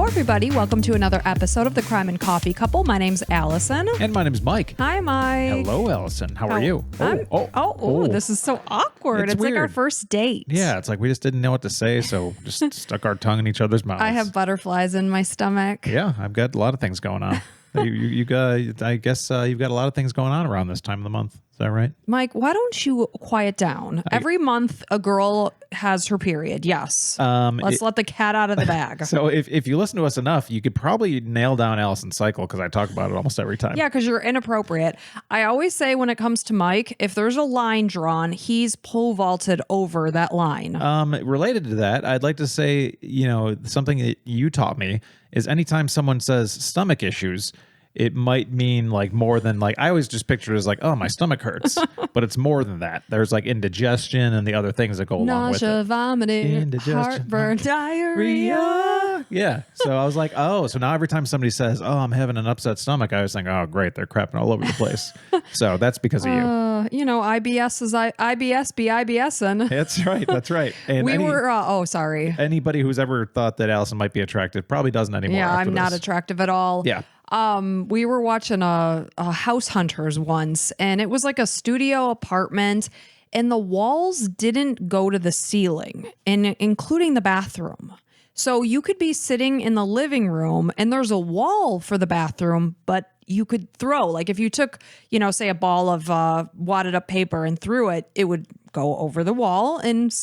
everybody. Welcome to another episode of the Crime and Coffee Couple. My name's Allison. And my name's Mike. Hi, Mike. Hello, Allison. How are you? This is so awkward. It's like our first date. Yeah, it's like we just didn't know what to say, so just stuck our tongue in each other's mouths. I have butterflies in my stomach. Yeah, I've got a lot of things going on. you got, I guess you've got a lot of things going on around this time of the month. Is that right? Mike, why don't you quiet down? Every month, a girl has her period. Yes. Let's let the cat out of the bag. So if you listen to us enough, you could probably nail down Allison's cycle because I talk about it almost every time. Yeah, because you're inappropriate. I always say when it comes to Mike, if there's a line drawn, he's pole vaulted over that line. Related to that, I'd like to say, something that you taught me is anytime someone says stomach issues, it might mean like more than like, I always just picture it as like, oh, my stomach hurts, but it's more than that. There's like indigestion and the other things that go along with it. Nausea, vomiting, Indigestion, heartburn, diarrhea. Yeah. So I was like, oh, so now every time somebody says, oh, I'm having an upset stomach, I was thinking, oh, great, they're crapping all over the place. So that's because of you. IBS is IBS be IBSing. That's right. That's right. And sorry. Anybody who's ever thought that Allison might be attractive probably doesn't anymore. Yeah, I'm not attractive at all. Yeah. We were watching a House Hunters once, and it was like a studio apartment, and the walls didn't go to the ceiling, including the bathroom. So you could be sitting in the living room, and there's a wall for the bathroom, but you could throw, like if you took, say a ball of wadded up paper and threw it, it would go over the wall and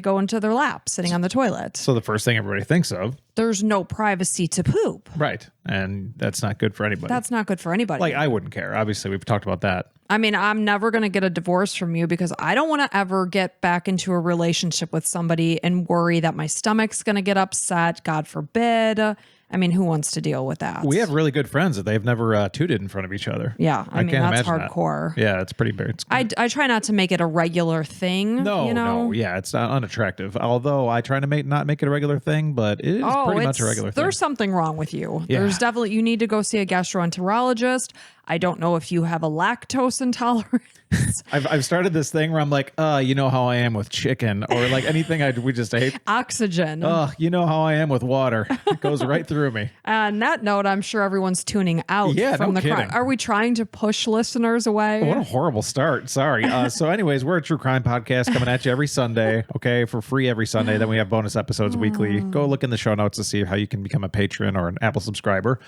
go into their lap, sitting on the toilet. So the first thing everybody thinks of, there's no privacy to poop. Right. And that's not good for anybody. That's not good for anybody. Like, I wouldn't care. Obviously, we've talked about that. I mean, I'm never going to get a divorce from you because I don't want to ever get back into a relationship with somebody and worry that my stomach's going to get upset. God forbid. I mean, who wants to deal with that? We have really good friends that they've never tooted in front of each other. Yeah. I mean, can't that's imagine hardcore. That. Yeah, it's pretty bad. I try not to make it a regular thing. No. Yeah, it's not unattractive. Although I try to not make it a regular thing, but it is pretty much a regular thing. There's something wrong with you. Yeah. There's definitely, you need to go see a gastroenterologist. I don't know if you have a lactose intolerance. I've started this thing where I'm like, you know how I am with chicken, or like anything we just ate. Oxygen. You know how I am with water. It goes right through me. On that note, I'm sure everyone's tuning out from the crime. Are we trying to push listeners away? What a horrible start. Sorry. So anyways, we're a true crime podcast coming at you every Sunday, okay, for free every Sunday. Then we have bonus episodes weekly. Go look in the show notes to see how you can become a patron or an Apple subscriber.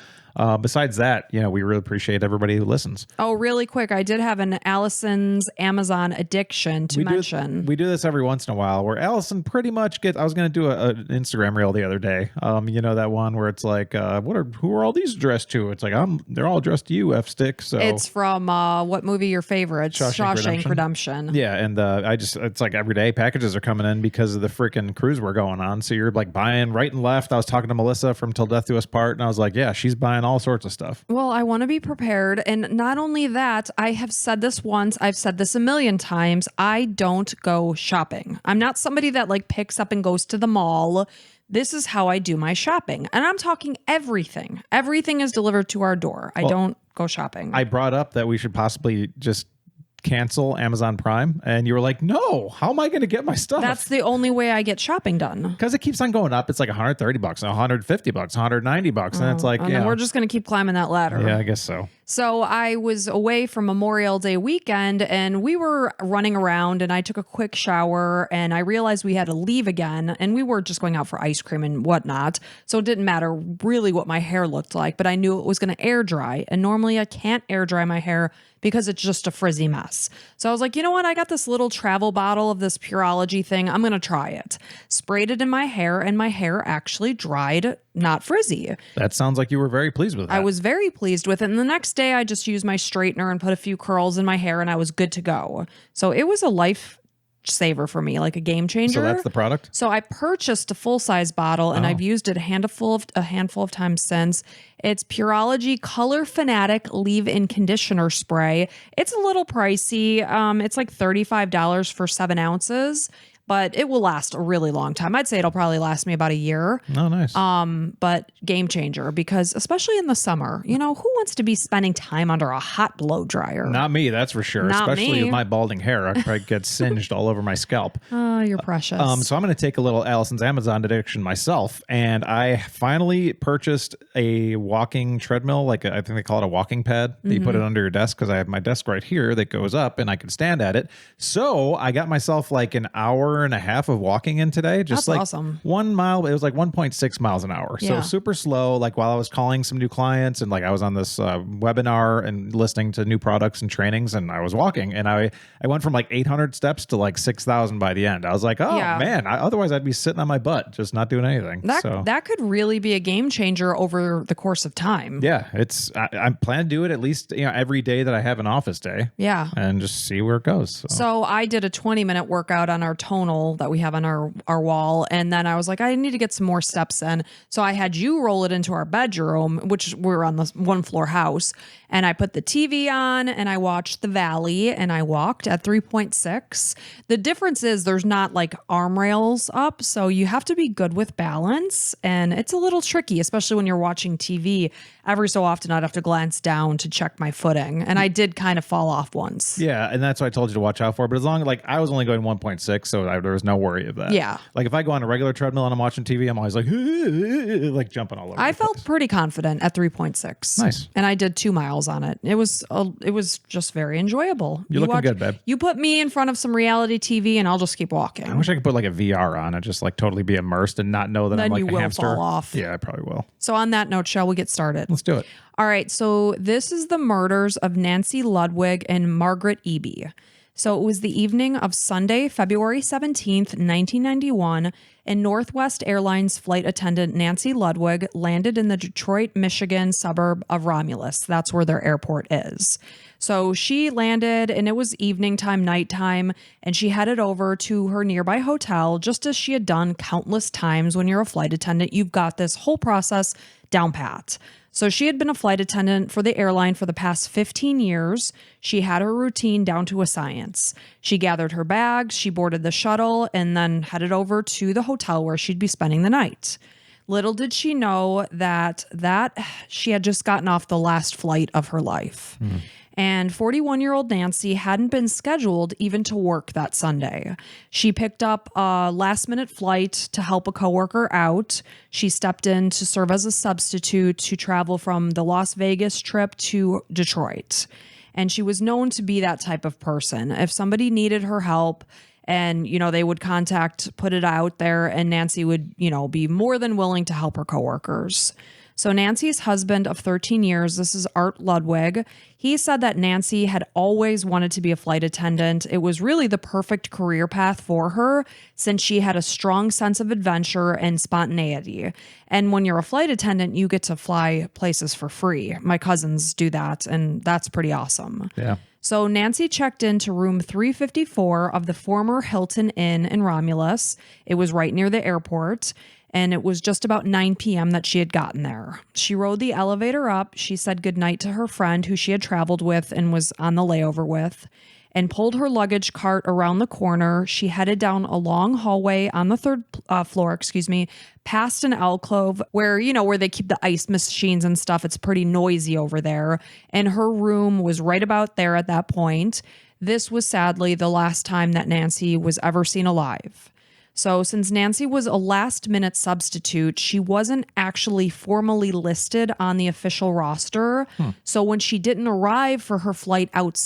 Besides that, we really appreciate everybody who listens. Oh, really quick. I did have an Allison's Amazon addiction to mention. We do this every once in a while where Allison pretty much I was going to do an Instagram reel the other day. That one where it's like, who are all these dressed to? It's like, they're all dressed to you, F-stick. So it's from what movie your favorite? Shawshank Redemption. Yeah. And it's like every day packages are coming in because of the freaking cruise we're going on. So you're like buying right and left. I was talking to Melissa from Till Death Do Us Part, and I was like, yeah, she's buying all sorts of stuff. Well, I want to be prepared. And not only that, I have said this once, I've said this a million times, I don't go shopping. I'm not somebody that like picks up and goes to the mall. This is how I do my shopping. And I'm talking everything. Everything is delivered to our door. I don't go shopping. I brought up that we should possibly just cancel Amazon Prime, and you were like, no, how am I going to get my stuff? That's the only way I get shopping done, because it keeps on going up. It's like $130, $150, $190, and it's like, and then we're just going to keep climbing that ladder. Yeah, I guess so. So I was away from Memorial Day weekend, and we were running around, and I took a quick shower, and I realized we had to leave again, and we were just going out for ice cream and whatnot. So it didn't matter really what my hair looked like, but I knew it was going to air dry, and normally I can't air dry my hair because it's just a frizzy mess. So I was like, you know what? I got this little travel bottle of this Pureology thing. I'm going to try it. Sprayed it in my hair, and my hair actually dried, not frizzy. That sounds like you were very pleased with that. I was very pleased with it. And the next day I just used my straightener and put a few curls in my hair, and I was good to go. So it was a life saver for me, like a game changer. So that's the product? So I purchased a full-size bottle, and I've used it a handful of times since. It's Pureology Color Fanatic Leave-In Conditioner Spray. It's a little pricey. It's like $35 for 7 ounces. but it will last a really long time. I'd say it'll probably last me about a year. Oh, nice. But game changer, because especially in the summer, who wants to be spending time under a hot blow dryer? Not me, that's for sure. Not Especially me. with my balding hair. I'd probably get singed all over my scalp. Oh, you're precious. So I'm going to take a little Allison's Amazon addiction myself, and I finally purchased a walking treadmill, I think they call it a walking pad. That you put it under your desk, because I have my desk right here that goes up, and I can stand at it. So I got myself an hour and a half of walking in today. Just That's awesome. 1 mile. It was 1.6 miles an hour. Yeah. So super slow. While I was calling some new clients, and I was on this webinar and listening to new products and trainings, and I was walking, and I went from 800 steps to 6,000 by the end. I was like, oh Yeah. man, otherwise I'd be sitting on my butt just not doing anything. That could really be a game changer over the course of time. Yeah, I plan to do it at least every day that I have an office day. Yeah. And just see where it goes. So I did a 20-minute workout on our tonal that we have on our wall. And then I was like, I need to get some more steps in. So I had you roll it into our bedroom, which we're on this 1-floor house. And I put the TV on and I watched The Valley, and I walked at 3.6. The difference is there's not arm rails up. So you have to be good with balance. And it's a little tricky, especially when you're watching TV. Every so often I'd have to glance down to check my footing. And I did kind of fall off once. Yeah, and that's what I told you to watch out for. But as long as I was only going 1.6, so there was no worry of that. Yeah. If I go on a regular treadmill and I'm watching TV, I'm always jumping all over. I felt pretty confident at 3.6. Nice. And I did 2 miles on it. It was just very enjoyable. You're looking good, babe. You put me in front of some reality TV and I'll just keep walking. I wish I could put a VR on and just totally be immersed and not know that Then I'm you a will hamster. fall off. Yeah, I probably will. So on that note, shall we get started? Let's do it. All right. So this is the murders of Nancy Ludwig and Margaret Eie. So it was the evening of Sunday, February 17th, 1991, and Northwest Airlines flight attendant Nancy Ludwig landed in the Detroit, Michigan suburb of Romulus. That's where their airport is. So she landed, and it was evening time, nighttime, and she headed over to her nearby hotel, just as she had done countless times. When you're a flight attendant, you've got this whole process down pat. So she had been a flight attendant for the airline for the past 15 years. She had her routine down to a science. She gathered her bags, she boarded the shuttle, and then headed over to the hotel where she'd be spending the night. Little did she know that she had just gotten off the last flight of her life. And 41-year-old Nancy hadn't been scheduled even to work that Sunday. She picked up a last-minute flight to help a coworker out. She stepped in to serve as a substitute to travel from the Las Vegas trip to Detroit. And she was known to be that type of person. If somebody needed her help, and, they would put it out there, and Nancy would, be more than willing to help her coworkers. So Nancy's husband of 13 years, this is Art Ludwig, he said that Nancy had always wanted to be a flight attendant. It was really the perfect career path for her, since she had a strong sense of adventure and spontaneity. And when you're a flight attendant, you get to fly places for free. My cousins do that, and that's pretty awesome. Yeah. So Nancy checked into room 354 of the former Hilton Inn in Romulus. It was right near the airport, and it was just about 9 p.m. that she had gotten there. She rode the elevator up. She said goodnight to her friend who she had traveled with and was on the layover with, and pulled her luggage cart around the corner. She headed down a long hallway on the third floor, past an alcove where they keep the ice machines and stuff. It's pretty noisy over there. And her room was right about there at that point. This was sadly the last time that Nancy was ever seen alive. So since Nancy was a last-minute substitute, she wasn't actually formally listed on the official roster. So when she didn't arrive for her flight out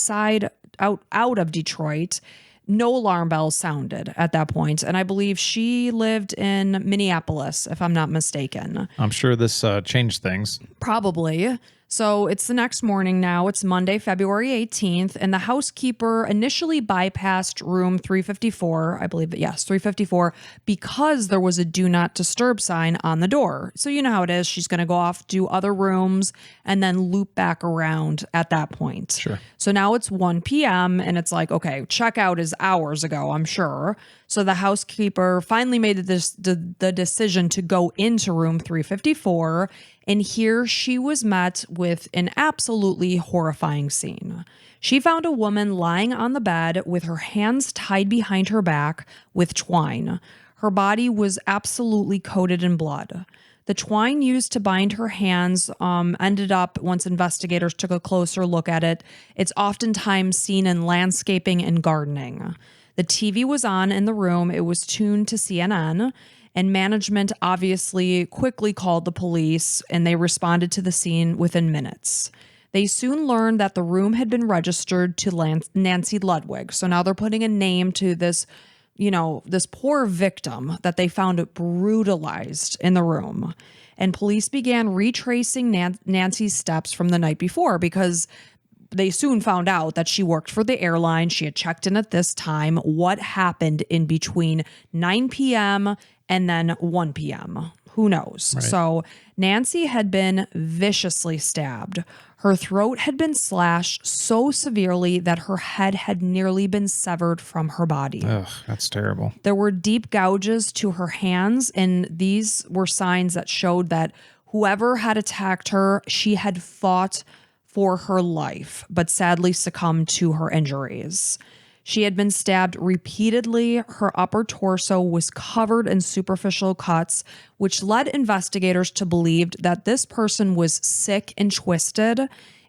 of Detroit, no alarm bells sounded at that point. And I believe she lived in Minneapolis, if I'm not mistaken. I'm sure this changed things. Probably. So it's the next morning now. It's Monday, February 18th, and the housekeeper initially bypassed room 354, I believe, 354, because there was a do not disturb sign on the door. So you know how it is. She's going to go off, do other rooms, and then loop back around at that point. Sure. So now it's 1 p.m., and it's like, okay, checkout is hours ago, I'm sure. So the housekeeper finally made the decision to go into room 354, And here she was met with an absolutely horrifying scene. She found a woman lying on the bed with her hands tied behind her back with twine. Her body was absolutely coated in blood. The twine used to bind her hands ended up, once investigators took a closer look at it, it's oftentimes seen in landscaping and gardening. The TV was on in the room. It was tuned to CNN, and management obviously quickly called the police, and they responded to the scene within minutes. They soon learned that the room had been registered to Nancy Ludwig. So now they're putting a name to this, this poor victim that they found brutalized in the room. And police began retracing Nancy's steps from the night before because they soon found out that she worked for the airline. She had checked in at this time. What happened in between 9 p.m. and then 1 p.m.? Who knows? Right. So Nancy had been viciously stabbed. Her throat had been slashed so severely that her head had nearly been severed from her body. Ugh, that's terrible. There were deep gouges to her hands, and these were signs that showed that whoever had attacked her, she had fought for her life, but sadly succumbed to her injuries. She had been stabbed repeatedly. Her upper torso was covered in superficial cuts, which led investigators to believe that this person was sick and twisted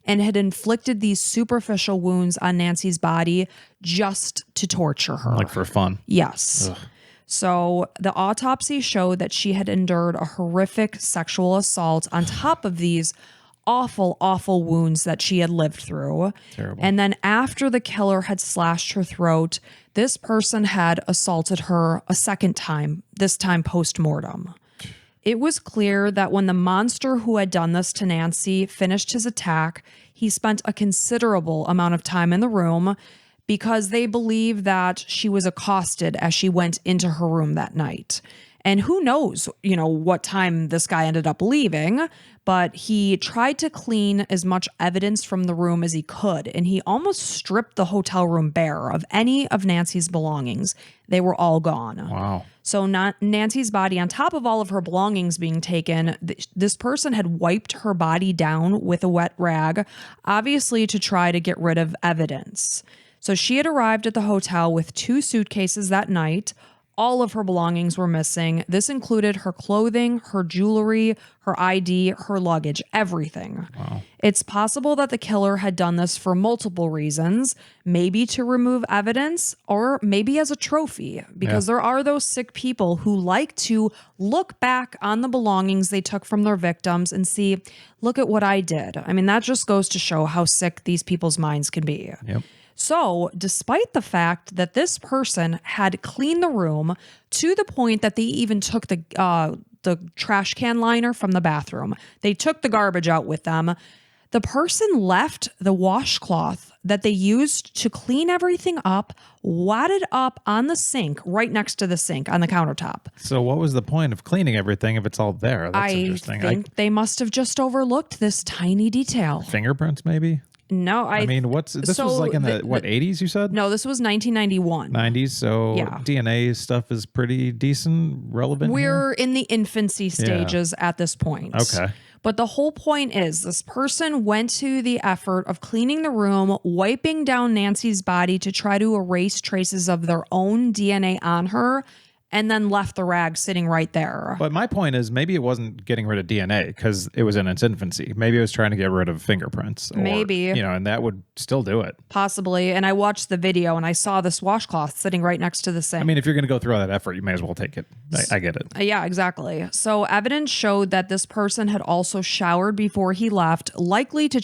and had inflicted these superficial wounds on Nancy's body just to torture her. Like for fun. Yes. Ugh. So the autopsy showed that she had endured a horrific sexual assault on top of these awful, awful wounds that she had lived through. Terrible. And then after the killer had slashed her throat, this person had assaulted her a second time, this time post-mortem. It was clear that when the monster who had done this to Nancy finished his attack, he spent a considerable amount of time in the room because they believe that she was accosted as she went into her room that night. And who knows, what time this guy ended up leaving, but he tried to clean as much evidence from the room as he could, and he almost stripped the hotel room bare of any of Nancy's belongings. They were all gone. Wow. So Nancy's body, on top of all of her belongings being taken, this person had wiped her body down with a wet rag, obviously to try to get rid of evidence. So she had arrived at the hotel with 2 suitcases that night. All of her belongings were missing. This included her clothing, her jewelry, her ID, her luggage, everything. Wow. It's possible that the killer had done this for multiple reasons, maybe to remove evidence or maybe as a trophy, because there are those sick people who like to look back on the belongings they took from their victims and see, look at what I did. I mean, that just goes to show how sick these people's minds can be. Yep. So, despite the fact that this person had cleaned the room to the point that they even took the trash can liner from the bathroom, they took the garbage out with them. The person left the washcloth that they used to clean everything up, wadded up on the sink, right next to the sink on the countertop. So what was the point of cleaning everything if it's all there? That's interesting. I think they must have just overlooked this tiny detail. Fingerprints, maybe? No, I mean, this was like in the 80s, you said? No, this was 1991. 90s, so Yeah. DNA stuff is pretty decent, relevant We're in the infancy stages at this point. Okay. But the whole point is this person went to the effort of cleaning the room, wiping down Nancy's body to try to erase traces of their own DNA on her, and then left the rag sitting right there. But my point is maybe it wasn't getting rid of DNA because it was in its infancy. Maybe it was trying to get rid of fingerprints. Or, Maybe. and that would still do it. Possibly. And I watched the video and I saw this washcloth sitting right next to the sink. I mean, if you're going to go through all that effort, you may as well take it. I get it. Yeah, exactly. So evidence showed that this person had also showered before he left, likely to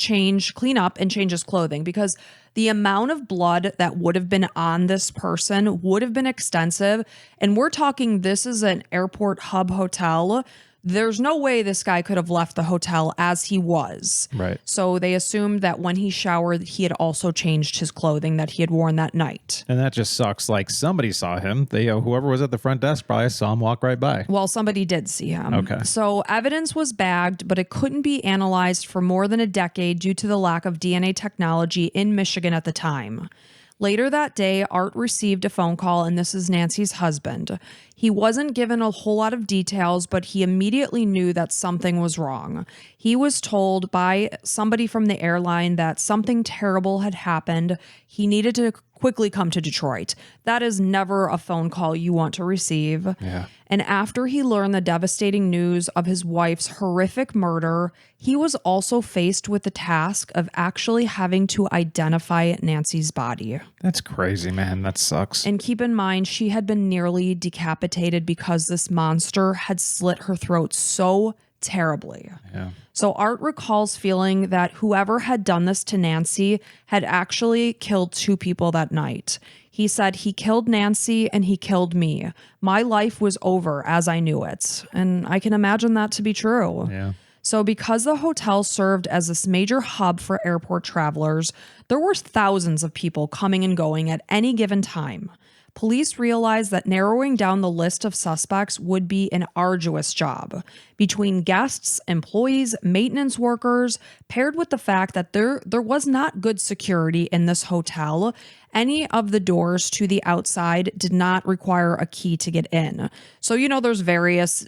clean up and change his clothing, because the amount of blood that would have been on this person would have been extensive. And we're talking, this is an airport hub hotel. There's no way this guy could have left the hotel as he was. Right. So they assumed that when he showered, he had also changed his clothing that he had worn that night. And that just sucks. Like somebody saw him. Whoever was at the front desk probably saw him walk right by. Well, somebody did see him. Okay. So evidence was bagged, but it couldn't be analyzed for more than a decade due to the lack of DNA technology in Michigan at the time. Later that day, Art received a phone call, and this is Nancy's husband. He wasn't given a whole lot of details, but he immediately knew that something was wrong. He was told by somebody from the airline that something terrible had happened. He needed to quickly come to Detroit. That is never a phone call you want to receive. Yeah. And after he learned the devastating news of his wife's horrific murder, he was also faced with the task of actually having to identify Nancy's body. That's crazy, man. That sucks. And keep in mind, she had been nearly decapitated because this monster had slit her throat so terribly. Yeah. So Art recalls feeling that whoever had done this to Nancy had actually killed 2 people that night. He said, he killed Nancy and he killed me. My life was over as I knew it. And I can imagine that to be true. Yeah. So because the hotel served as this major hub for airport travelers, there were thousands of people coming and going at any given time. Police realized that narrowing down the list of suspects would be an arduous job. Between guests, employees, maintenance workers, paired with the fact that there was not good security in this hotel, any of the doors to the outside did not require a key to get in. So, there's various,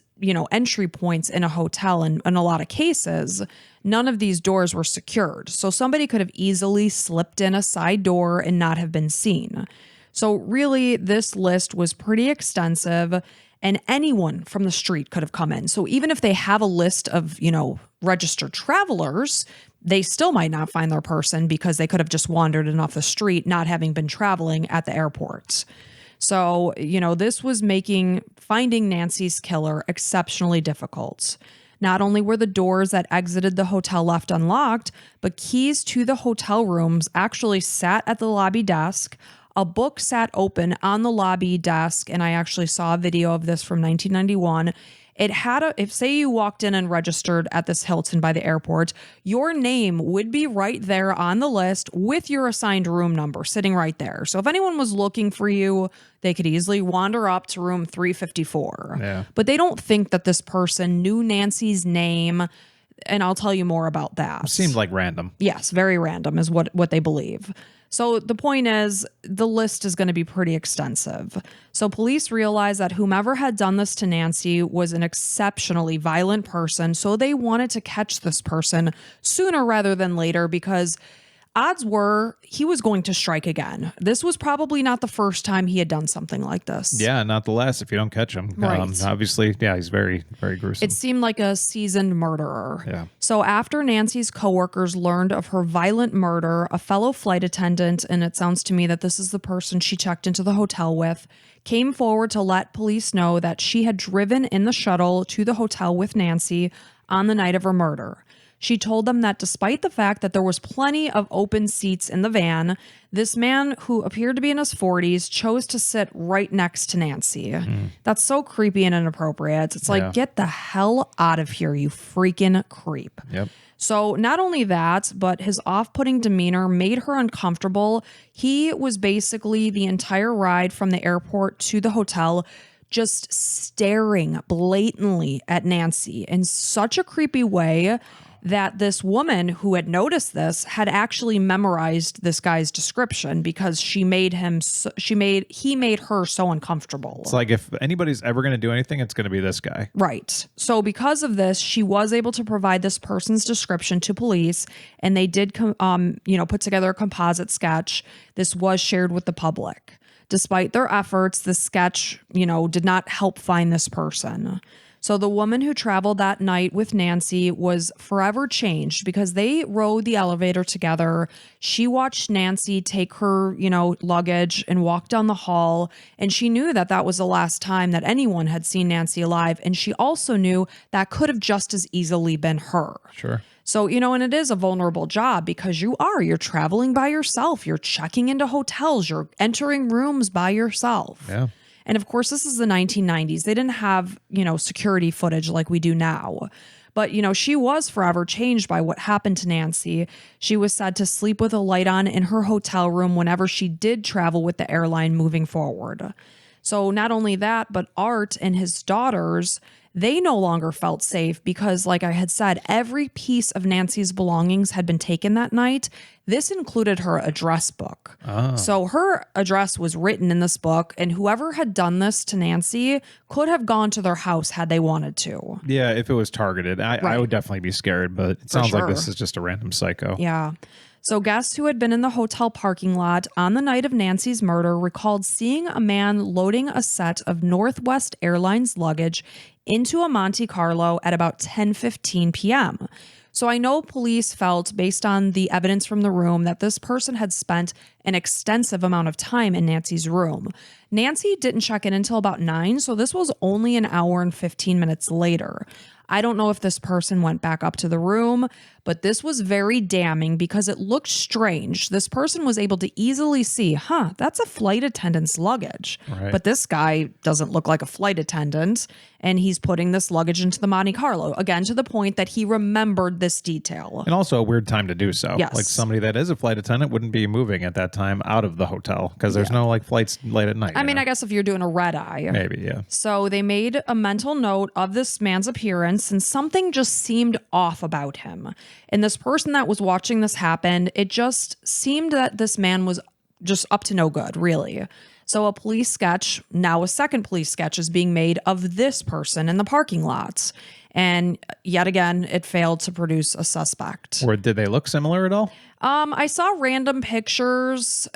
entry points in a hotel, and in a lot of cases, none of these doors were secured. So somebody could have easily slipped in a side door and not have been seen. So really, this list was pretty extensive, and anyone from the street could have come in. So even if they have a list of, registered travelers, they still might not find their person because they could have just wandered in off the street, not having been traveling at the airport. So, this was making finding Nancy's killer exceptionally difficult. Not only were the doors that exited the hotel left unlocked, but keys to the hotel rooms actually sat at the lobby desk. A book sat open on the lobby desk, and I actually saw a video of this from 1991. It had if say you walked in and registered at this Hilton by the airport, your name would be right there on the list with your assigned room number sitting right there. So if anyone was looking for you, they could easily wander up to room 354. Yeah. But they don't think that this person knew Nancy's name, and I'll tell you more about that. Seemed like random. Yes, very random is what they believe. So the point is, the list is going to be pretty extensive. So police realized that whomever had done this to Nancy was an exceptionally violent person. So they wanted to catch this person sooner rather than later because odds were he was going to strike again. This was probably not the first time he had done something like this. Yeah, not the last if you don't catch him. Right. Obviously, yeah, he's very, very gruesome. It seemed like a seasoned murderer. Yeah. So after Nancy's coworkers learned of her violent murder, a fellow flight attendant, and it sounds to me that this is the person she checked into the hotel with, came forward to let police know that she had driven in the shuttle to the hotel with Nancy on the night of her murder. She told them that despite the fact that there was plenty of open seats in the van, this man who appeared to be in his 40s chose to sit right next to Nancy. That's so creepy and inappropriate. It's like, get the hell out of here, you freaking creep. Yep. So not only that, but his off-putting demeanor made her uncomfortable. He was basically the entire ride from the airport to the hotel just staring blatantly at Nancy in such a creepy way that this woman who had noticed this had actually memorized this guy's description because he made her so uncomfortable. It's like if anybody's ever going to do anything, it's going to be this guy. Right. So because of this, she was able to provide this person's description to police, and they did put together a composite sketch. This was shared with the public. Despite their efforts, the sketch, did not help find this person. So the woman who traveled that night with Nancy was forever changed because they rode the elevator together. She watched Nancy take her, luggage and walk down the hall. And she knew that that was the last time that anyone had seen Nancy alive. And she also knew that could have just as easily been her. Sure. So, and it is a vulnerable job because you're traveling by yourself. You're checking into hotels. You're entering rooms by yourself. Yeah. And of course, this is the 1990s. They didn't have, security footage like we do now. But, she was forever changed by what happened to Nancy. She was said to sleep with a light on in her hotel room whenever she did travel with the airline moving forward. So not only that, but Art and his daughters, They no longer felt safe because, like I had said, every piece of Nancy's belongings had been taken that night. This included her address book. So her address was written in this book, and whoever had done this to Nancy could have gone to their house had they wanted to. Yeah, if it was targeted, I would definitely be scared, but it sounds like this is just a random psycho. Yeah. So guests who had been in the hotel parking lot on the night of Nancy's murder recalled seeing a man loading a set of Northwest Airlines luggage into a Monte Carlo at about 10:15 p.m. So I know police felt, based on the evidence from the room, that this person had spent an extensive amount of time in Nancy's room. Nancy didn't check in until about 9, so this was only an hour and 15 minutes later. I don't know if this person went back up to the room, but this was very damning because it looked strange. This person was able to easily see, that's a flight attendant's luggage. Right. But this guy doesn't look like a flight attendant, and he's putting this luggage into the Monte Carlo, again, to the point that he remembered this detail. And also a weird time to do so. Yes. Like somebody that is a flight attendant wouldn't be moving at that time out of the hotel because there's no like flights late at night. I mean, I guess if you're doing a red eye. Maybe, yeah. So they made a mental note of this man's appearance, and something just seemed off about him. And this person that was watching this happen, it just seemed that this man was just up to no good, really. So a police sketch, now a second police sketch, is being made of this person in the parking lot. And yet again, it failed to produce a suspect. Or did they look similar at all? I saw random pictures.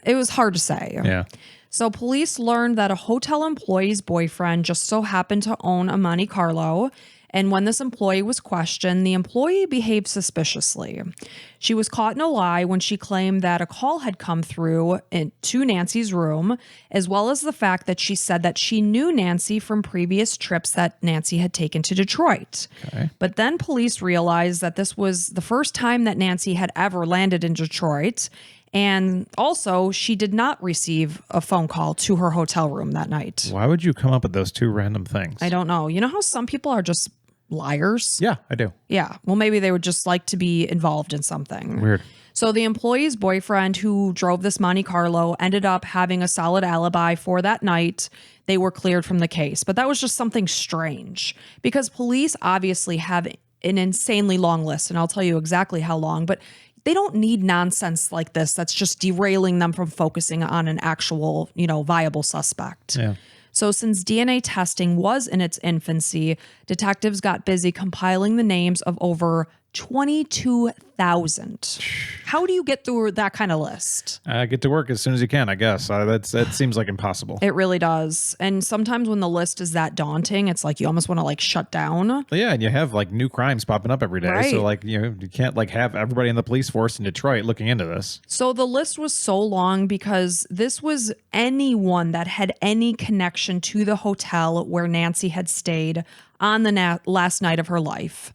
It was hard to say. Yeah. So police learned that a hotel employee's boyfriend just so happened to own a Monte Carlo. And when this employee was questioned, the employee behaved suspiciously. She was caught in a lie when she claimed that a call had come through to Nancy's room, as well as the fact that she said that she knew Nancy from previous trips that Nancy had taken to Detroit. Okay. But then police realized that this was the first time that Nancy had ever landed in Detroit. And also, she did not receive a phone call to her hotel room that night. Why would you come up with those two random things? I don't know. You know how some people are just liars? Yeah, I do. Yeah. Well, maybe they would just like to be involved in something. Weird. So the employee's boyfriend who drove this Monte Carlo ended up having a solid alibi for that night. They were cleared from the case. But that was just something strange because police obviously have an insanely long list. And I'll tell you exactly how long. But they don't need nonsense like this that's just derailing them from focusing on an actual, viable suspect. Yeah. So since DNA testing was in its infancy, detectives got busy compiling the names of over 22,000. How do you get through that kind of list? Get to work as soon as you can, I guess. That seems like impossible. It really does. And sometimes when the list is that daunting, it's like you almost want to like shut down. But yeah, and you have like new crimes popping up every day. Right. So like, you can't like have everybody in the police force in Detroit looking into this. So the list was so long because this was anyone that had any connection to the hotel where Nancy had stayed on the last night of her life.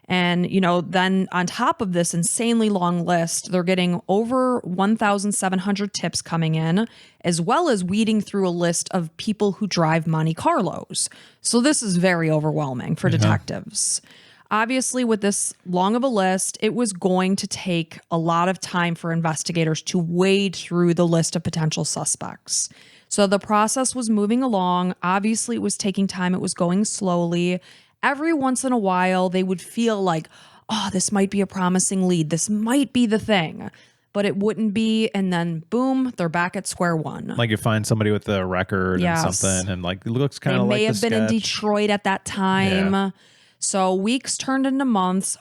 And, then on top of this insanely long list, they're getting over 1,700 tips coming in, as well as weeding through a list of people who drive Monte Carlos. So this is very overwhelming for detectives. Obviously, with this long of a list, it was going to take a lot of time for investigators to wade through the list of potential suspects. So the process was moving along. Obviously, it was taking time. It was going slowly. Every once in a while, they would feel like, oh, this might be a promising lead. This might be the thing. But it wouldn't be. And then, boom, they're back at square one. Like you find somebody with a record and something, and like it looks kind of like they may have the been in sketch. Detroit at that time. Yeah. So weeks turned into months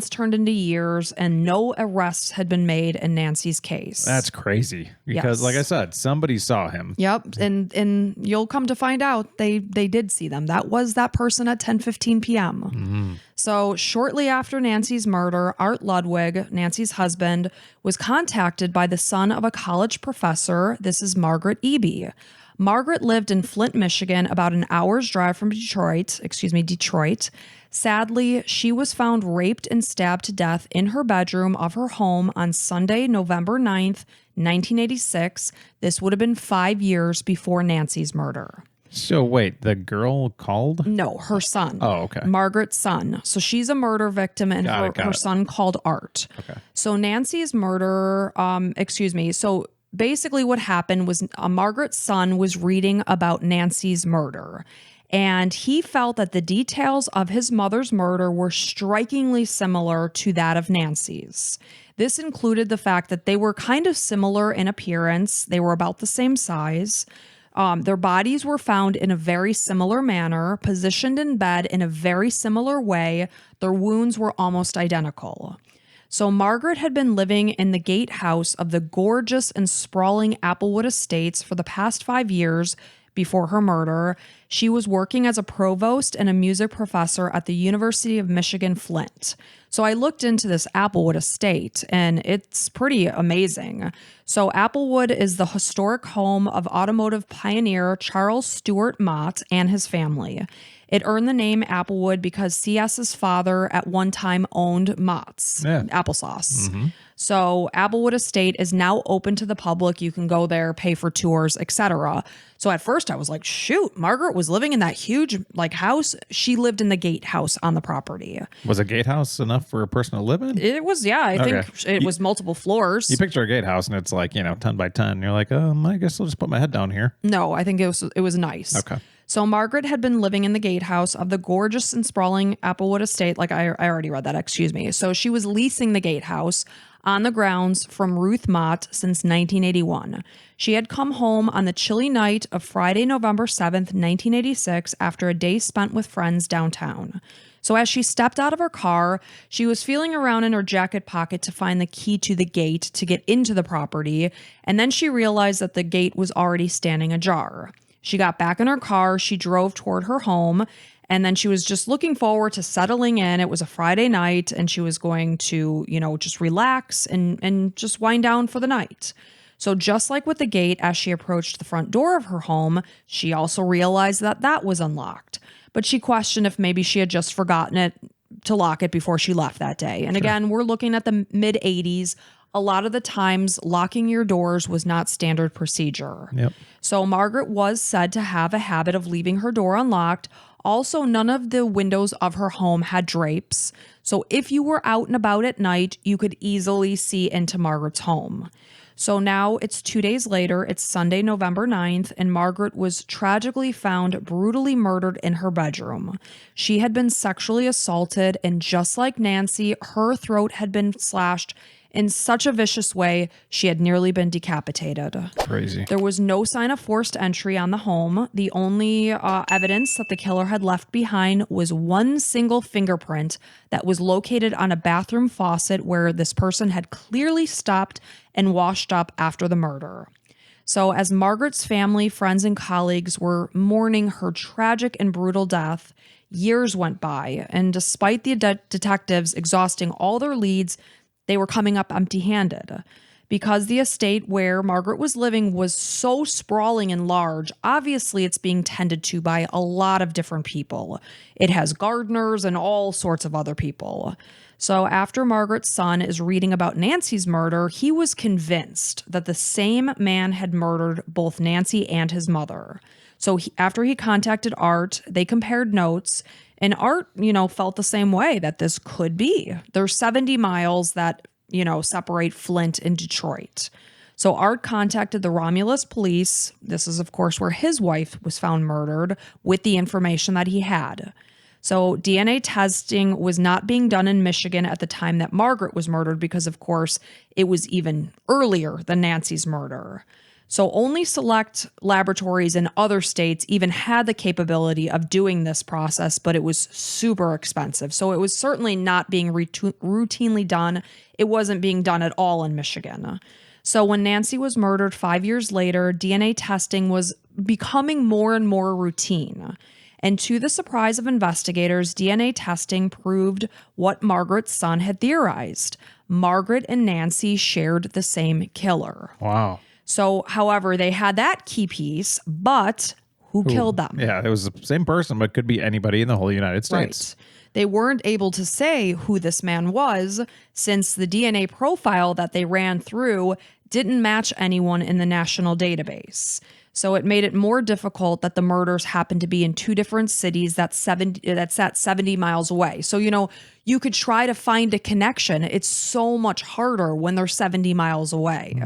turned into years, and no arrests had been made in Nancy's case. That's crazy because, Yes. like I said, somebody saw him. Yep, and you'll come to find out they did see them. That was that person at 10:15 p.m. Mm-hmm. So shortly after Nancy's murder, Art Ludwig, Nancy's husband, was contacted by the son of a college professor. This is Margaret Eie. Margaret lived in Flint, Michigan, about an hour's drive from Detroit. Sadly, she was found raped and stabbed to death in her bedroom of her home on Sunday, November 9th, 1986. This would have been 5 years before Nancy's murder. So wait, the girl called? No, her son. Oh, okay. Margaret's son. So she's a murder victim, and Got her it. son called Art. Okay. So Nancy's murder, so basically what happened was Margaret's son was reading about Nancy's murder. And he felt that the details of his mother's murder were strikingly similar to that of Nancy's. This included the fact that they were kind of similar in appearance. They were about the same size. Their bodies were found in a very similar manner, positioned in bed in a very similar way. Their wounds were almost identical. So Margaret had been living in the gatehouse of the gorgeous and sprawling Applewood Estates for the past 5 years before her murder. She was working as a provost and a music professor at the University of Michigan, Flint. So I looked into this Applewood estate, and it's pretty amazing. So Applewood is the historic home of automotive pioneer Charles Stewart Mott and his family. It earned the name Applewood because C.S.'s father at one time owned Mott's applesauce. So Applewood Estate is now open to the public. You can go there, pay for tours, etc. So at first I was like, shoot, Margaret was living in that huge house. She lived in the gatehouse on the property. Was a gatehouse enough for a person to live in? It was, yeah. I think it was multiple floors. You picture a gatehouse and it's 10 by 10. You're like, I guess I'll just put my head down here. No, I think it was nice. Okay. So Margaret had been living in the gatehouse of the gorgeous and sprawling Applewood Estate. I already read that, excuse me. So she was leasing the gatehouse on the grounds from Ruth Mott since 1981. She had come home on the chilly night of Friday, November 7th, 1986, after a day spent with friends downtown. So as she stepped out of her car, she was feeling around in her jacket pocket to find the key to the gate to get into the property, and then she realized that the gate was already standing ajar. She got back in her car, she drove toward her home, and then she was just looking forward to settling in. It was a Friday night, and she was going to, just relax and just wind down for the night. So just like with the gate, as she approached the front door of her home, she also realized that that was unlocked. But she questioned if maybe she had just forgotten it to lock it before she left that day. And again, we're looking at the mid 80s. A lot of the times, locking your doors was not standard procedure. Yep. So Margaret was said to have a habit of leaving her door unlocked. Also, none of the windows of her home had drapes. So if you were out and about at night, you could easily see into Margaret's home. So now it's 2 days later, it's Sunday, November 9th, and Margaret was tragically found brutally murdered in her bedroom. She had been sexually assaulted, and just like Nancy, her throat had been slashed in such a vicious way, she had nearly been decapitated. Crazy. There was no sign of forced entry on the home. The only evidence that the killer had left behind was one single fingerprint that was located on a bathroom faucet where this person had clearly stopped and washed up after the murder. So as Margaret's family, friends, and colleagues were mourning her tragic and brutal death, years went by, and despite the detectives exhausting all their leads, they were coming up empty-handed. Because the estate where Margaret was living was so sprawling and large, obviously it's being tended to by a lot of different people. It has gardeners and all sorts of other people. So after Margaret's son is reading about Nancy's murder, he was convinced that the same man had murdered both Nancy and his mother. So after he contacted Art, they compared notes. And Art, felt the same way, that this could be. There's 70 miles that, separate Flint and Detroit. So Art contacted the Romulus police. This is, of course, where his wife was found murdered, with the information that he had. So DNA testing was not being done in Michigan at the time that Margaret was murdered because, of course, it was even earlier than Nancy's murder. So only select laboratories in other states even had the capability of doing this process, but it was super expensive. So it was certainly not being routinely done. It wasn't being done at all in Michigan. So when Nancy was murdered 5 years later, DNA testing was becoming more and more routine. And to the surprise of investigators, DNA testing proved what Margaret's son had theorized. Margaret and Nancy shared the same killer. Wow. So, however, they had that key piece, but who killed them? Yeah, it was the same person, but could be anybody in the whole United States. Right. They weren't able to say who this man was, since the DNA profile that they ran through didn't match anyone in the national database. So it made it more difficult that the murders happened to be in two different cities that's 70 miles away. So, you could try to find a connection. It's so much harder when they're 70 miles away.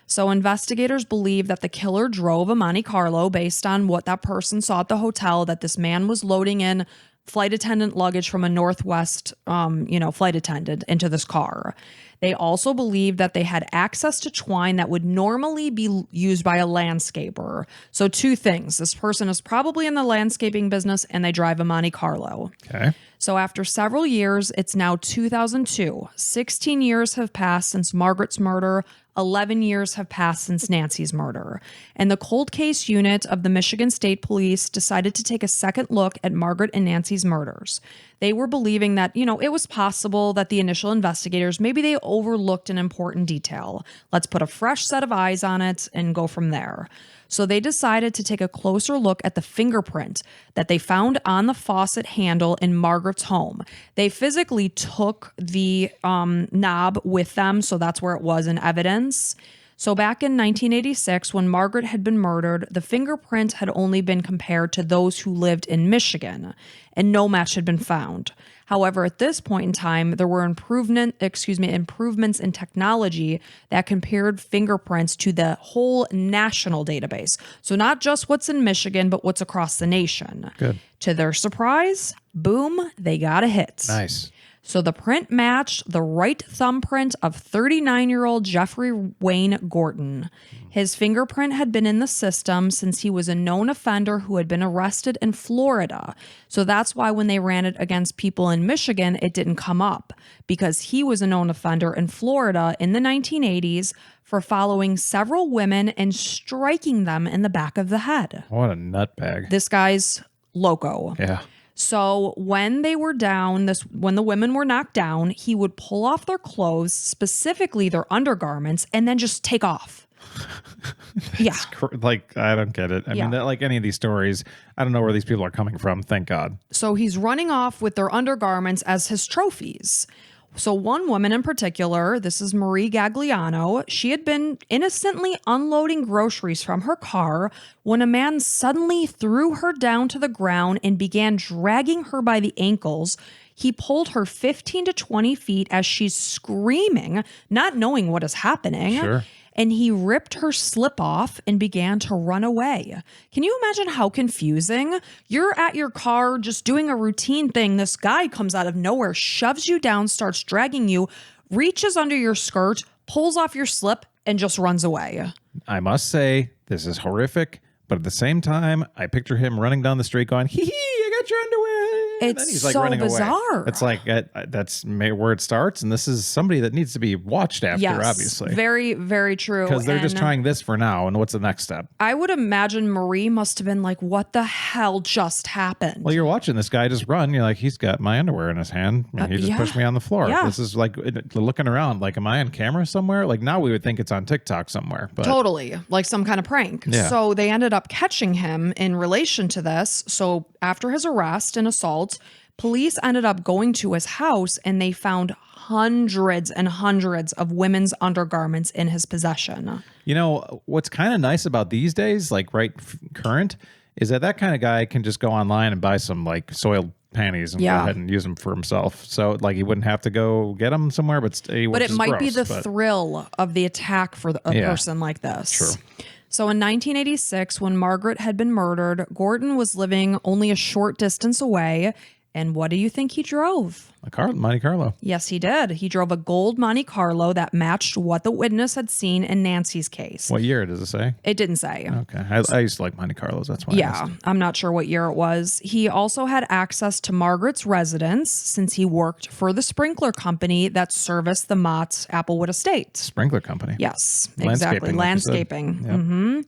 So investigators believe that the killer drove a Monte Carlo based on what that person saw at the hotel, that this man was loading in flight attendant luggage from a Northwest, flight attendant into this car. They also believe that they had access to twine that would normally be used by a landscaper. So two things. This person is probably in the landscaping business and they drive a Monte Carlo. Okay. So after several years, it's now 2002. 16 years have passed since Margaret's murder. 11 years have passed since Nancy's murder. And the cold case unit of the Michigan State Police decided to take a second look at Margaret and Nancy's murders. They were believing that, it was possible that the initial investigators, maybe they overlooked an important detail. Let's put a fresh set of eyes on it and go from there. So they decided to take a closer look at the fingerprint that they found on the faucet handle in Margaret's home. They physically took the knob with them, so that's where it was in evidence. So back in 1986, when Margaret had been murdered, the fingerprint had only been compared to those who lived in Michigan, and no match had been found. However, at this point in time, there were improvements in technology that compared fingerprints to the whole national database. So not just what's in Michigan, but what's across the nation. Good. To their surprise, boom, they got a hit. Nice. So the print matched the right thumbprint of 39-year-old Jeffrey Wayne Gordon. His fingerprint had been in the system since he was a known offender who had been arrested in Florida. So that's why when they ran it against people in Michigan, it didn't come up, because he was a known offender in Florida in the 1980s for following several women and striking them in the back of the head. What a nutbag. This guy's loco. Yeah. So when they were down, when the women were knocked down, he would pull off their clothes, specifically their undergarments, and then just take off. Yeah. I don't get it. I mean, like any of these stories, I don't know where these people are coming from. Thank God. So he's running off with their undergarments as his trophies. So one woman in particular, this is Marie Gagliano, she had been innocently unloading groceries from her car when a man suddenly threw her down to the ground and began dragging her by the ankles. He pulled her 15 to 20 feet as she's screaming, not knowing what is happening. Sure. And he ripped her slip off and began to run away. Can you imagine how confusing? You're at your car just doing a routine thing. This guy comes out of nowhere, shoves you down, starts dragging you, reaches under your skirt, pulls off your slip, and just runs away. I must say, this is horrific. But at the same time, I picture him running down the street going, hee hee, I got your underwear. And It's then he's like so running bizarre. away. It's like, that's where it starts. And this is somebody that needs to be watched after, Yes, obviously. very, very true. Because they're just And trying this for now. And what's the next step? I would imagine Marie must have been like, what the hell just happened? Well, you're watching this guy just run. You're like, he's got my underwear in his hand. And he just pushed me on the floor. Yeah. This is like looking around. Like, am I on camera somewhere? Like now we would think it's on TikTok somewhere. But Totally. Like some kind of prank. Yeah. So they ended up catching him in relation to this. So after his arrest and assault, police ended up going to his house and they found hundreds and hundreds of women's undergarments in his possession. You know, what's kind of nice about these days, like current, is that kind of guy can just go online and buy some like soiled panties and go ahead and use them for himself. So like he wouldn't have to go get them somewhere, but it might be the thrill of the attack for a person like this. True. So in 1986, when Margaret had been murdered, Gordon was living only a short distance away. And what do you think he drove? Monte Carlo. Yes, he did. He drove a gold Monte Carlo that matched what the witness had seen in Nancy's case. What year does it say? It didn't say. Okay. I used to like Monte Carlos. That's why. Yeah, I'm not sure what year it was. He also had access to Margaret's residence since he worked for the sprinkler company that serviced the Mott's Applewood estate. Sprinkler company. Yes, exactly. Landscaping. Like Mm-hmm.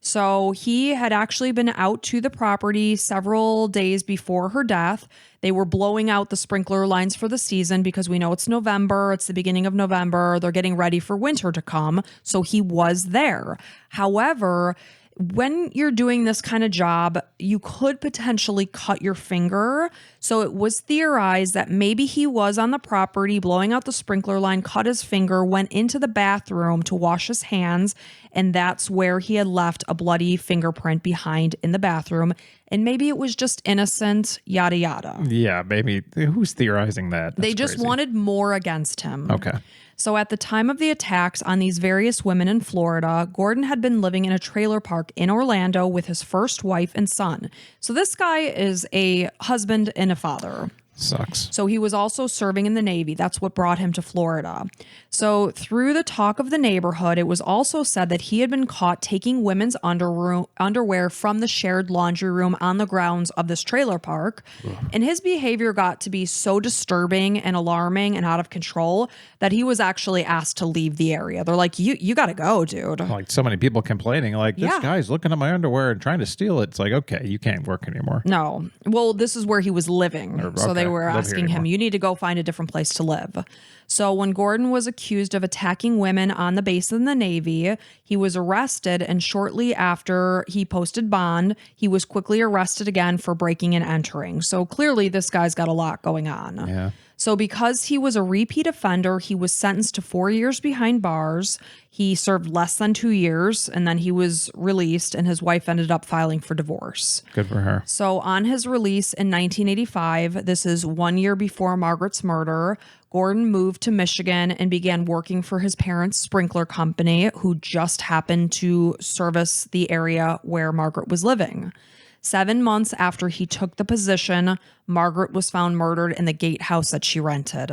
So he had actually been out to the property several days before her death. They were blowing out the sprinkler lines for the season because we know it's November. It's the beginning of November. They're getting ready for winter to come. So he was there. However, when you're doing this kind of job, you could potentially cut your finger. So it was theorized that maybe he was on the property blowing out the sprinkler line, cut his finger, went into the bathroom to wash his hands, and that's where he had left a bloody fingerprint behind in the bathroom. And maybe it was just innocent, yada, yada. Yeah, maybe. Who's theorizing that? They just crazy. wanted more against him. Okay. So at the time of the attacks on these various women in Florida, Gordon had been living in a trailer park in Orlando with his first wife and son. So this guy is a husband and a father. Sucks. So he was also serving in the Navy. That's what brought him to Florida. So through the talk of the neighborhood, it was also said that he had been caught taking women's underwear from the shared laundry room on the grounds of this trailer park. Ugh. And his behavior got to be so disturbing and alarming and out of control that he was actually asked to leave the area. They're like, you got to go, dude. Like so many people complaining, like, this guy's looking at my underwear and trying to steal it. It's like, okay, you can't work anymore. No. Well, this is where he was living. So they were asking him, you need to go find a different place to live. So when Gordon was accused of attacking women on the base of the Navy, he was arrested, and shortly after he posted bond, he was quickly arrested again for breaking and entering. So clearly this guy's got a lot going on. Yeah. So because he was a repeat offender, he was sentenced to 4 years behind bars. He served less than 2 years, and then he was released, and his wife ended up filing for divorce. Good for her. So on his release in 1985, this is 1 year before Margaret's murder, Gordon moved to Michigan and began working for his parents' sprinkler company, who just happened to service the area where Margaret was living. 7 months after he took the position, Margaret was found murdered in the gatehouse that she rented.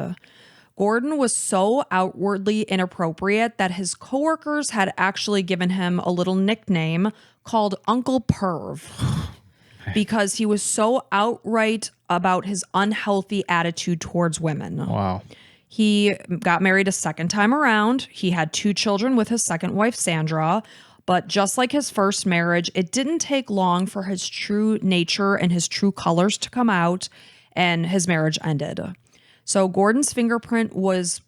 Gordon was so outwardly inappropriate that his coworkers had actually given him a little nickname called Uncle Perv because he was so outright about his unhealthy attitude towards women. Wow. He got married a second time around. He had 2 children with his second wife, Sandra. But just like his first marriage, it didn't take long for his true nature and his true colors to come out, and his marriage ended. So Gordon's fingerprint was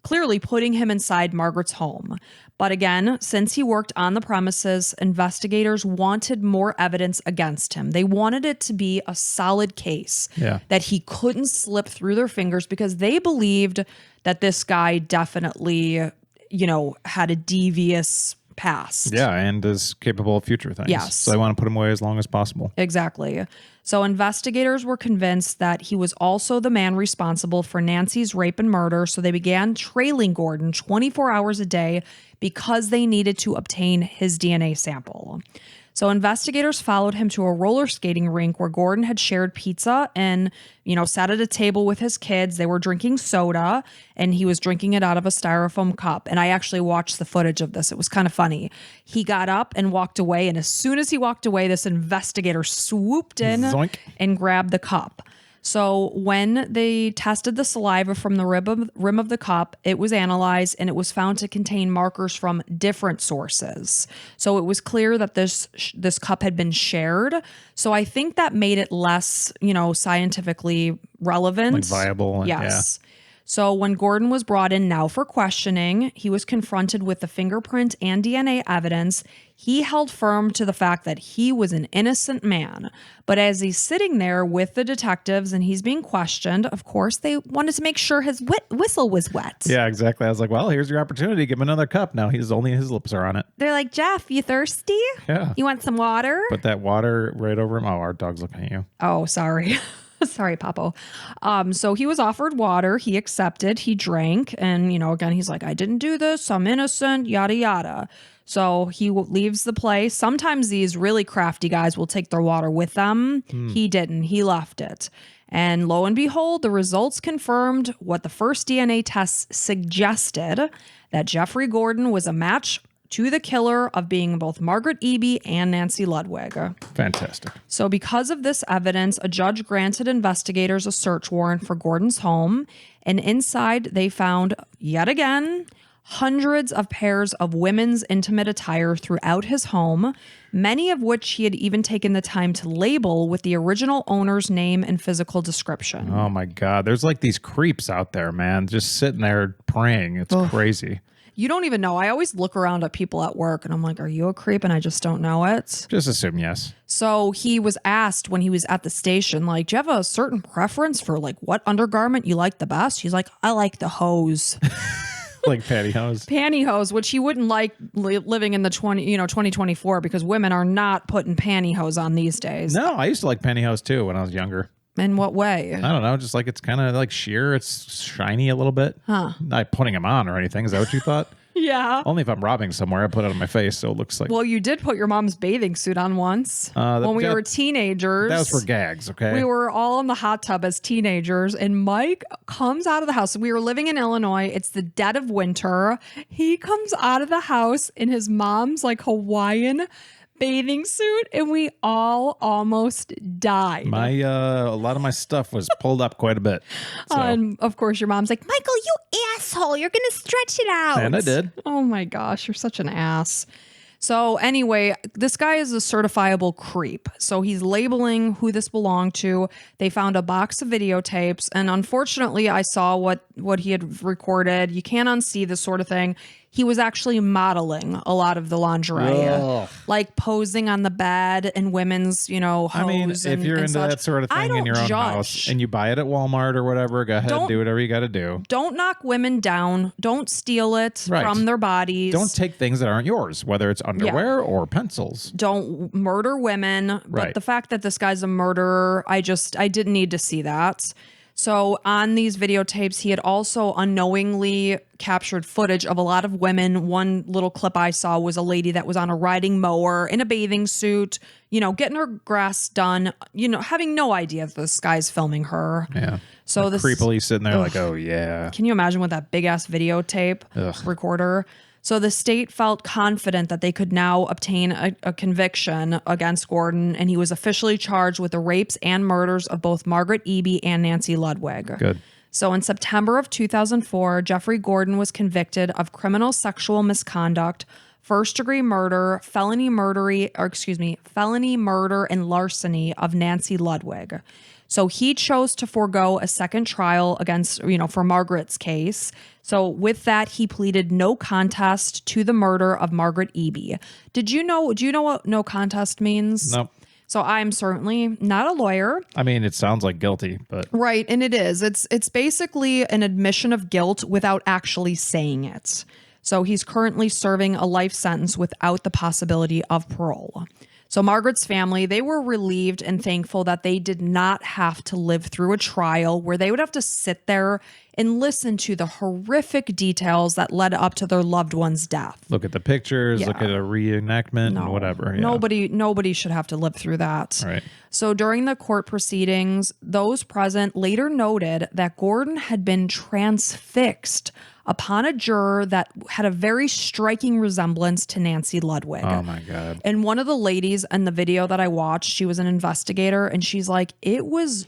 clearly putting him inside Margaret's home. But again, since he worked on the premises, investigators wanted more evidence against him. They wanted it to be a solid case that he couldn't slip through their fingers, because they believed that this guy definitely, had a devious past. Yeah, and is capable of future things. Yes. So I want to put him away as long as possible. Exactly. So investigators were convinced that he was also the man responsible for Nancy's rape and murder, so they began trailing Gordon 24 hours a day because they needed to obtain his DNA sample. So investigators followed him to a roller skating rink where Gordon had shared pizza and, sat at a table with his kids. They were drinking soda, and he was drinking it out of a styrofoam cup. And I actually watched the footage of this. It was kind of funny. He got up and walked away, and as soon as he walked away, this investigator swooped in Zoink. and grabbed the cup. So when they tested the saliva from the rim of the cup, it was analyzed, and it was found to contain markers from different sources. So it was clear that this cup had been shared. So I think that made it less, scientifically relevant. Like viable. Yes. So when Gordon was brought in now for questioning, he was confronted with the fingerprint and DNA evidence. He held firm to the fact that he was an innocent man. But as he's sitting there with the detectives and he's being questioned, of course, they wanted to make sure his whistle was wet. Yeah, exactly. I was like, well, here's your opportunity. Give him another cup. Now his lips are on it. They're like, Jeff, you thirsty? Yeah. You want some water? Put that water right over him. Oh, our dog's looking at you. Oh, sorry. Sorry, Papo. So he was offered water. He accepted. He drank. And, again, he's like, I didn't do this. I'm innocent, yada, yada. So he leaves the place. Sometimes these really crafty guys will take their water with them. He didn't. He left it. And lo and behold, the results confirmed what the first DNA tests suggested, that Jeffrey Gordon was a match to the killer of being both Margaret Eie and Nancy Ludwig. Fantastic. So because of this evidence, a judge granted investigators a search warrant for Gordon's home, and inside they found, yet again, hundreds of pairs of women's intimate attire throughout his home, many of which he had even taken the time to label with the original owner's name and physical description. Oh my God. There's like these creeps out there, man, just sitting there praying. It's crazy. You don't even know. I always look around at people at work and I'm like, are you a creep? And I just don't know it. Just assume yes. So he was asked when he was at the station, like, do you have a certain preference for like what undergarment you like the best? He's like, I like the hose. Like pantyhose. Pantyhose, which he wouldn't like living in the 2024, because women are not putting pantyhose on these days. No, I used to like pantyhose too when I was younger. In what way? I don't know. Just like it's kind of like sheer. It's shiny a little bit. Huh. Not putting them on or anything. Is that what you thought? Yeah. Only if I'm robbing somewhere, I put it on my face so it looks like. Well, you did put your mom's bathing suit on once when we were teenagers. That was for gags, okay? We were all in the hot tub as teenagers, and Mike comes out of the house. We were living in Illinois. It's the dead of winter. He comes out of the house in his mom's like Hawaiian bathing suit, and we all almost died. A lot of my stuff was pulled up quite a bit. So. And of course, your mom's like, Michael, you asshole, you're going to stretch it out. And I did. Oh my gosh, you're such an ass. So anyway, this guy is a certifiable creep. So he's labeling who this belonged to. They found a box of videotapes. And unfortunately, I saw what he had recorded. You can't unsee this sort of thing. He was actually modeling a lot of the lingerie, like posing on the bed and women's, hose. I mean, if you're into that sort of thing in your own house and you buy it at Walmart or whatever, go ahead, do whatever you got to do. Don't knock women down. Don't steal it from their bodies. Don't take things that aren't yours, whether it's underwear or pencils. Don't murder women. But the fact that this guy's a murderer, I didn't need to see that. So on these videotapes, he had also unknowingly captured footage of a lot of women. One little clip I saw was a lady that was on a riding mower in a bathing suit, getting her grass done, having no idea that this guy's filming her. Yeah. So this creepily sitting there like, oh yeah. Can you imagine with that big ass videotape recorder? So the state felt confident that they could now obtain a conviction against Gordon, and he was officially charged with the rapes and murders of both Margaret Eie and Nancy Ludwig. Good. So in September of 2004, Jeffrey Gordon was convicted of criminal sexual misconduct, first-degree murder, felony murder, and larceny of Nancy Ludwig. So he chose to forego a second trial against, for Margaret's case. So with that, he pleaded no contest to the murder of Margaret Eie. Do you know what no contest means? Nope. So I'm certainly not a lawyer. I mean, it sounds like guilty, but. Right. And it is. It's basically an admission of guilt without actually saying it. So he's currently serving a life sentence without the possibility of parole. So Margaret's family, they were relieved and thankful that they did not have to live through a trial where they would have to sit there and listen to the horrific details that led up to their loved one's death. Look at the pictures, look at a reenactment and whatever. Yeah. Nobody should have to live through that. Right. So during the court proceedings, those present later noted that Gordon had been transfixed upon a juror that had a very striking resemblance to Nancy Ludwig. Oh my God. And one of the ladies in the video that I watched, she was an investigator, and she's like, it was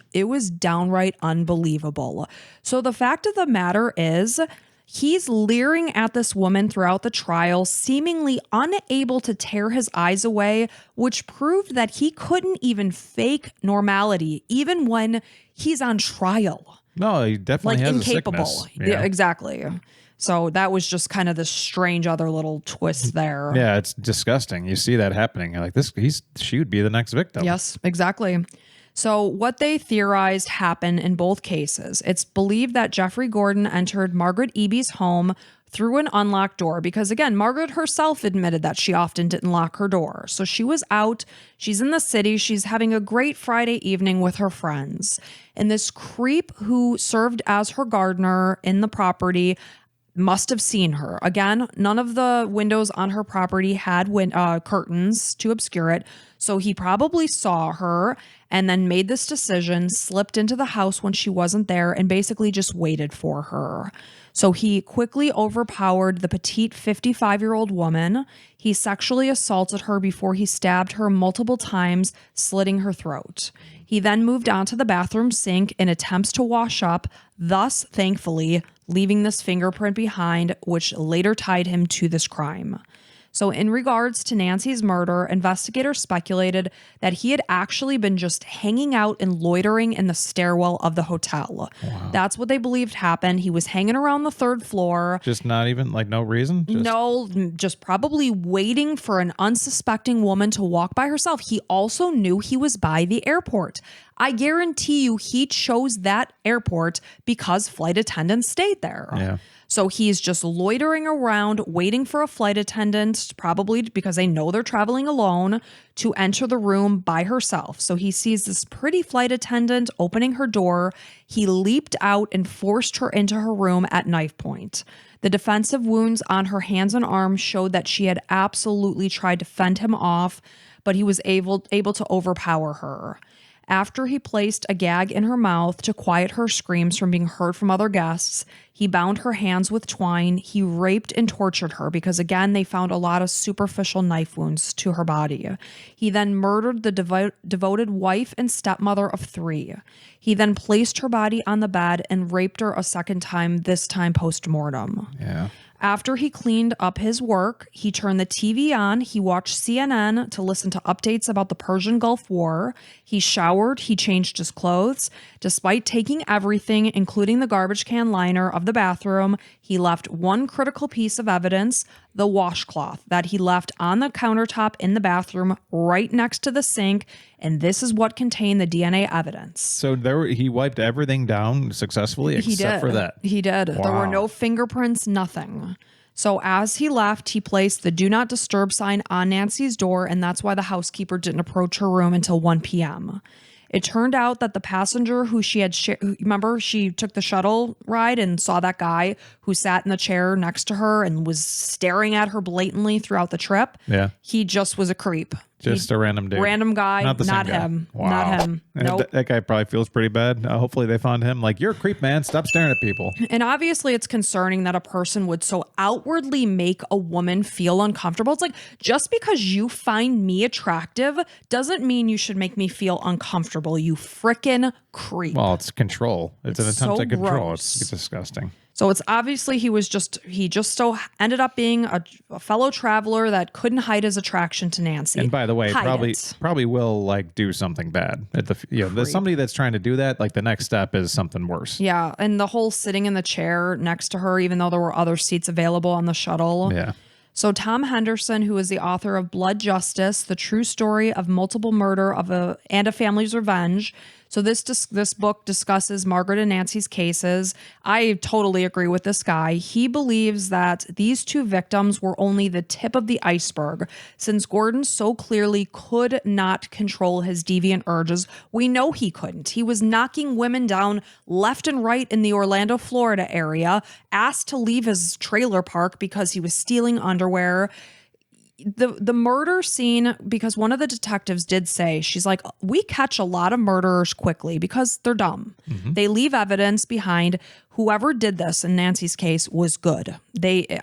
downright unbelievable. So the fact of the matter is, he's leering at this woman throughout the trial, seemingly unable to tear his eyes away, which proved that he couldn't even fake normality, even when he's on trial. No, he definitely has incapable. A sickness. Yeah, exactly. So that was just kind of this strange other little twist there. Yeah, it's disgusting. You see that happening. You're like she would be the next victim. Yes, exactly. So what they theorized happened in both cases. It's believed that Jeffrey Gordon entered Margaret Eie's home through an unlocked door because, again, Margaret herself admitted that she often didn't lock her door. So she was out, she's in the city, she's having a great Friday evening with her friends. And this creep who served as her gardener in the property must have seen her. Again, none of the windows on her property had curtains to obscure it. So he probably saw her and then made this decision, slipped into the house when she wasn't there, and basically just waited for her. So he quickly overpowered the petite 55-year-old woman. He sexually assaulted her before he stabbed her multiple times, slitting her throat. He then moved on to the bathroom sink in attempts to wash up, thus, thankfully, leaving this fingerprint behind, which later tied him to this crime. So in regards to Nancy's murder, investigators speculated that he had actually been just hanging out and loitering in the stairwell of the hotel. Wow. That's what they believed happened. He was hanging around the third floor. Just not even, no reason? Just probably waiting for an unsuspecting woman to walk by herself. He also knew he was by the airport. I guarantee you he chose that airport because flight attendants stayed there. Yeah. So he's just loitering around, waiting for a flight attendant, probably because they know they're traveling alone, to enter the room by herself. So he sees this pretty flight attendant opening her door. He leaped out and forced her into her room at knife point. The defensive wounds on her hands and arms showed that she had absolutely tried to fend him off, but he was able to overpower her. After he placed a gag in her mouth to quiet her screams from being heard from other guests, he bound her hands with twine. He raped and tortured her because, again, they found a lot of superficial knife wounds to her body. He then murdered the devoted wife and stepmother of 3. He then placed her body on the bed and raped her a second time, this time post-mortem. Yeah. After he cleaned up his work, he turned the TV on. He watched CNN to listen to updates about the Persian Gulf War. He showered. He changed his clothes. Despite taking everything, including the garbage can liner of the bathroom, he left one critical piece of evidence, the washcloth that he left on the countertop in the bathroom right next to the sink. And this is what contained the DNA evidence. So he wiped everything down successfully except for that. He did. Wow. There were no fingerprints, nothing. So as he left, he placed the do not disturb sign on Nancy's door, and that's why the housekeeper didn't approach her room until 1 p.m. It turned out that the passenger who she had remember she took the shuttle ride and saw that guy who sat in the chair next to her and was staring at her blatantly throughout the trip. Yeah. He just was a creep. Just a random dude. Random guy, not him. Wow. Not him. Nope. That guy probably feels pretty bad. Hopefully they found him. Like, you're a creep, man. Stop staring at people. And obviously it's concerning that a person would so outwardly make a woman feel uncomfortable. It's like, just because you find me attractive doesn't mean you should make me feel uncomfortable, you frickin' creep. Well, it's control. It's an attempt so at control. gross. It's disgusting. So it's obviously he just so ended up being a fellow traveler that couldn't hide his attraction to Nancy. And by the way, Hide probably will like do something bad at the there's somebody that's trying to do that. Like the next step is something worse. Yeah, and the whole sitting in the chair next to her, even though there were other seats available on the shuttle. Yeah. So Tom Henderson, who is the author of Blood Justice, the true story of multiple murder and a family's revenge. So this book discusses Margaret and Nancy's cases. I totally agree with this guy. He believes that these 2 victims were only the tip of the iceberg, since Gordon so clearly could not control his deviant urges. We know he couldn't. He was knocking women down left and right in the Orlando, Florida area, asked to leave his trailer park because he was stealing underwear. The murder scene, because one of the detectives did say, she's like, we catch a lot of murderers quickly because they're dumb. Mm-hmm. They leave evidence behind. Whoever did this in Nancy's case was good.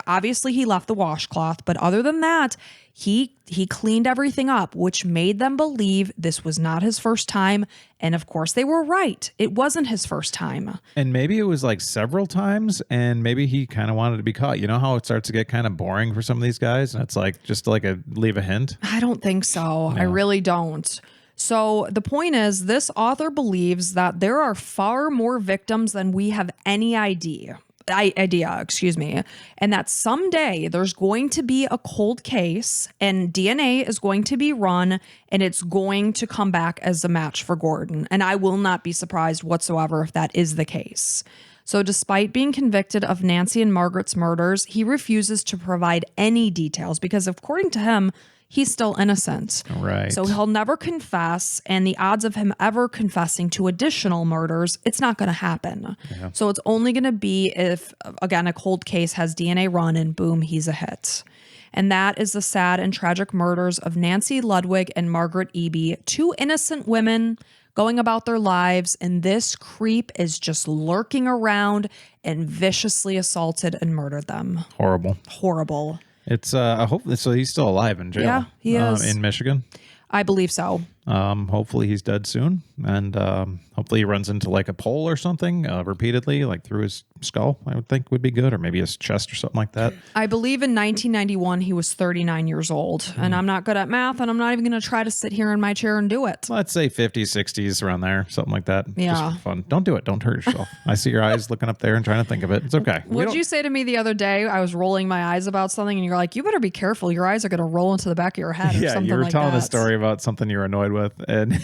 Obviously he left the washcloth, but other than that, he cleaned everything up, which made them believe this was not his first time. And of course they were right. It wasn't his first time. And maybe it was like several times, and maybe he kind of wanted to be caught. You know how it starts to get kind of boring for some of these guys, and it's like just to like leave a hint? I don't think so. No. I really don't. So the point is, this author believes that there are far more victims than we have any idea, and that someday there's going to be a cold case and DNA is going to be run and it's going to come back as a match for Gordon. And I will not be surprised whatsoever if that is the case. So despite being convicted of Nancy and Margaret's murders, he refuses to provide any details because, according to him, he's still innocent. Right. So he'll never confess, and the odds of him ever confessing to additional murders, it's not going to happen. Yeah. So it's only going to be if, again, a cold case has DNA run and boom, he's a hit. And that is the sad and tragic murders of Nancy Ludwig and Margaret Eie, 2 innocent women going about their lives, and this creep is just lurking around and viciously assaulted and murdered them. Horrible. It's I hope so. He's still alive in jail. Yeah, he is in Michigan. I believe so. Hopefully he's dead soon, and hopefully he runs into like a pole or something repeatedly, like through his skull. I would think would be good, or maybe his chest or something like that. I believe in 1991 he was 39 years old, and I'm not good at math, and I'm not even going to try to sit here in my chair and do it. Let's say 50s, 60s, around there, something like that. Yeah, just for fun. Don't do it. Don't hurt yourself. I see your eyes looking up there and trying to think of it. It's okay. What'd you say to me the other day? I was rolling my eyes about something, and you're like, "You better be careful. Your eyes are going to roll into the back of your head." Or something you were like telling that. a story about something you were annoyed with, and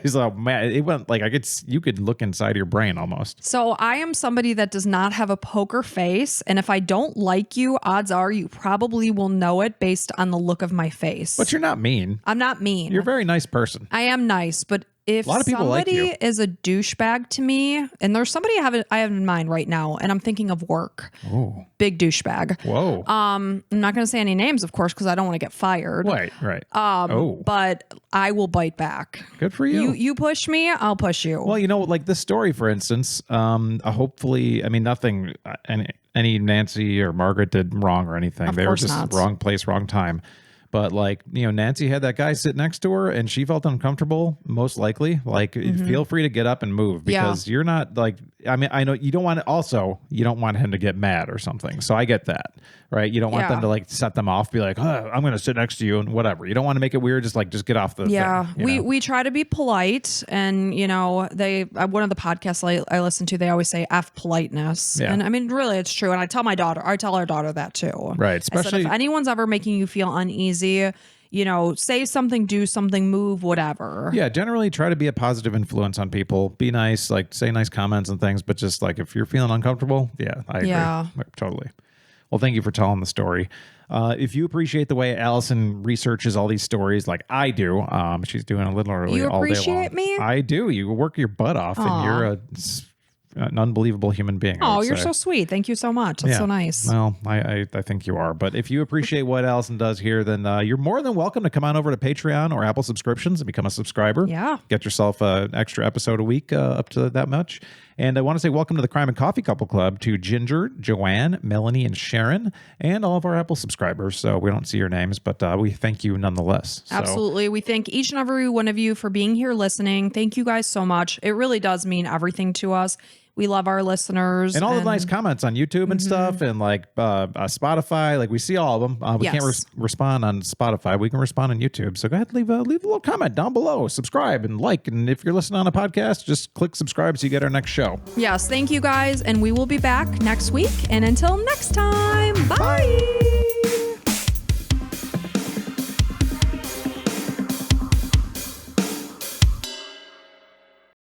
He's like, man, it went like you could look inside your brain almost. So I am somebody that does not have a poker face. And if I don't like you, odds are you probably will know it based on the look of my face. But you're not mean. I'm not mean. You're a very nice person. I am nice, but if A lot of people like somebody you. is a douchebag to me, and there's somebody I have in mind right now, and I'm thinking of work. Oh, Big douchebag. whoa. I'm not going to say any names, of course, because I don't want to get fired. Right. But I will bite back. Good for you. You push me, I'll push you. Well, like this story, for instance, hopefully, I mean, nothing any Nancy or Margaret did wrong or anything. They were course just not. wrong place, wrong time. But Nancy had that guy sit next to her and she felt uncomfortable, most likely. Feel free to get up and move because you're not I know you don't want him to get mad or something. So I get that, right? You don't want them to set them off, be like, oh, I'm going to sit next to you and whatever. You don't want to make it weird. Just get off the thing. We try to be polite and, they, one of the podcasts I listen to, they always say F politeness. Yeah. And I mean, really, it's true. And I tell our daughter that too. Right. I said, Especially if anyone's ever making you feel uneasy, say something, do something, move, whatever. Yeah, generally try to be a positive influence on people. Be nice, say nice comments and things, but just if you're feeling uncomfortable, I agree. Yeah. Totally. Well, thank you for telling the story. If you appreciate the way Allison researches all these stories like I do, she's doing literally You all day long. appreciate me? I do. You work your butt off and you're an unbelievable human being. Oh, you're so sweet. Thank you so much. That's so nice. Well, I think you are. But if you appreciate what Allison does here, then you're more than welcome to come on over to Patreon or Apple subscriptions and become a subscriber. Yeah. Get yourself an extra episode a week up to that much. And I want to say welcome to the Crime and Coffee Couple Club to Ginger, Joanne, Melanie, and Sharon, and all of our Apple subscribers. So we don't see your names, but we thank you nonetheless. So, absolutely. We thank each and every one of you for being here listening. Thank you guys so much. It really does mean everything to us. We love our listeners. And all the nice comments on YouTube and stuff and Spotify. We see all of them. We can't respond on Spotify. We can respond on YouTube. So go ahead, leave a little comment down below. Subscribe and like. And if you're listening on a podcast, just click subscribe so you get our next show. Yes, thank you guys. And we will be back next week. And until next time, bye.